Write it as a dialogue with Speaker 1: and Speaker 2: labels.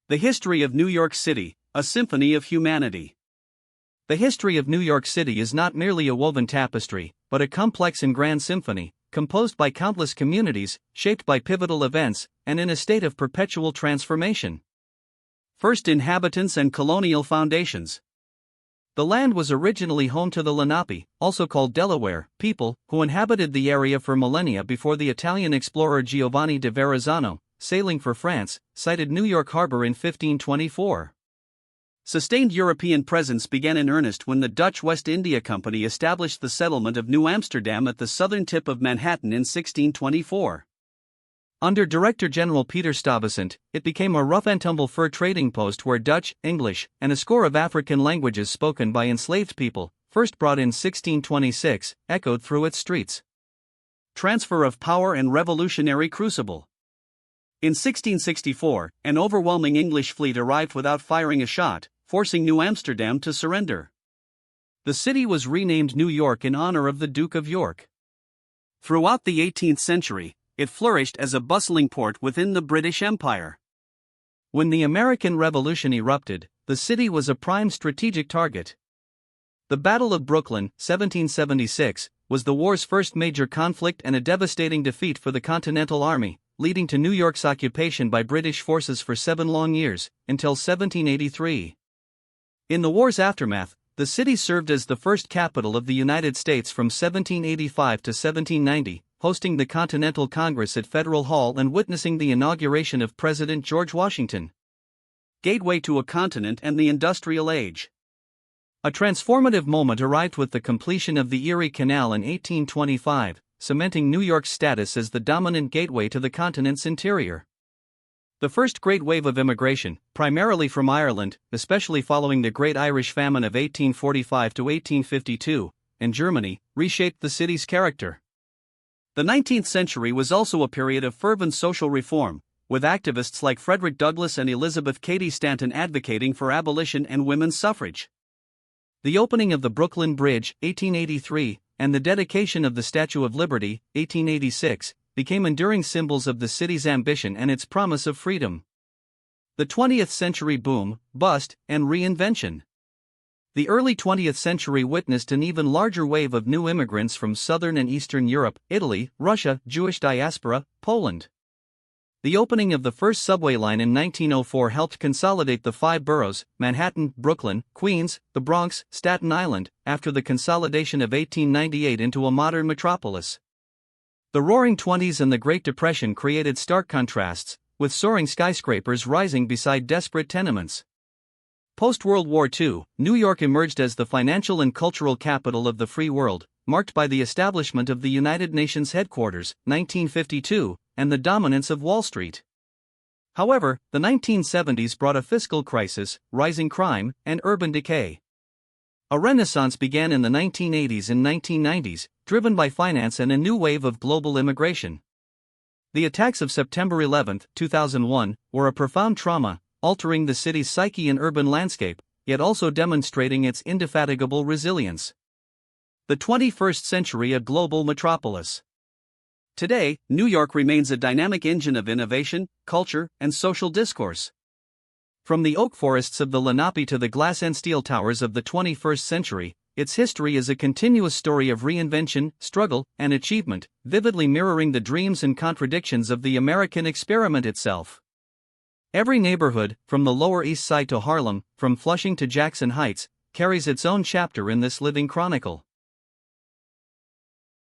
Speaker 1: The History of New York City, a Symphony of Humanity. The history of New York City is not merely a woven tapestry, but a complex and grand symphony, composed by countless communities, shaped by pivotal events, and in a state of perpetual transformation. First inhabitants and colonial foundations. The land was originally home to the Lenape, also called Delaware, people, who inhabited the area for millennia before the Italian explorer Giovanni de Verrazzano, sailing for France, sighted New York Harbor in 1524. Sustained European presence began in earnest when the Dutch West India Company established the settlement of New Amsterdam at the southern tip of Manhattan in 1624. Under Director General Peter Stuyvesant, it became a rough-and-tumble fur trading post where Dutch, English, and a score of African languages spoken by enslaved people, first brought in 1626, echoed through its streets. Transfer of power and revolutionary crucible. In 1664, an overwhelming English fleet arrived without firing a shot, forcing New Amsterdam to surrender. The city was renamed New York in honor of the Duke of York. Throughout the 18th century, it flourished as a bustling port within the British Empire. When the American Revolution erupted, the city was a prime strategic target. The Battle of Brooklyn, 1776, was the war's first major conflict and a devastating defeat for the Continental Army, leading to New York's occupation by British forces for 7 long years, until 1783. In the war's aftermath, the city served as the first capital of the United States from 1785 to 1790, hosting the Continental Congress at Federal Hall and witnessing the inauguration of President George Washington. Gateway to a continent and the industrial age. A transformative moment arrived with the completion of the Erie Canal in 1825, cementing New York's status as the dominant gateway to the continent's interior. The first great wave of immigration, primarily from Ireland, especially following the Great Irish Famine of 1845 to 1852, and Germany, reshaped the city's character. The 19th century was also a period of fervent social reform, with activists like Frederick Douglass and Elizabeth Cady Stanton advocating for abolition and women's suffrage. The opening of the Brooklyn Bridge, 1883, and the dedication of the Statue of Liberty, 1886, became enduring symbols of the city's ambition and its promise of freedom. The 20th century boom, bust, and reinvention. The early 20th century witnessed an even larger wave of new immigrants from Southern and Eastern Europe, Italy, Russia, Jewish diaspora, Poland. The opening of the first subway line in 1904 helped consolidate the 5 boroughs, Manhattan, Brooklyn, Queens, the Bronx, Staten Island, after the consolidation of 1898 into a modern metropolis. The Roaring Twenties and the Great Depression created stark contrasts, with soaring skyscrapers rising beside desperate tenements. Post-World War II, New York emerged as the financial and cultural capital of the free world, marked by the establishment of the United Nations headquarters, 1952, and the dominance of Wall Street. However, the 1970s brought a fiscal crisis, rising crime, and urban decay. A renaissance began in the 1980s and 1990s, driven by finance and a new wave of global immigration. The attacks of September 11, 2001, were a profound trauma, altering the city's psyche and urban landscape, yet also demonstrating its indefatigable resilience. The 21st century, a global metropolis. Today, New York remains a dynamic engine of innovation, culture, and social discourse. From the oak forests of the Lenape to the glass and steel towers of the 21st century, its history is a continuous story of reinvention, struggle, and achievement, vividly mirroring the dreams and contradictions of the American experiment itself. Every neighborhood, from the Lower East Side to Harlem, from Flushing to Jackson Heights, carries its own chapter in this living chronicle.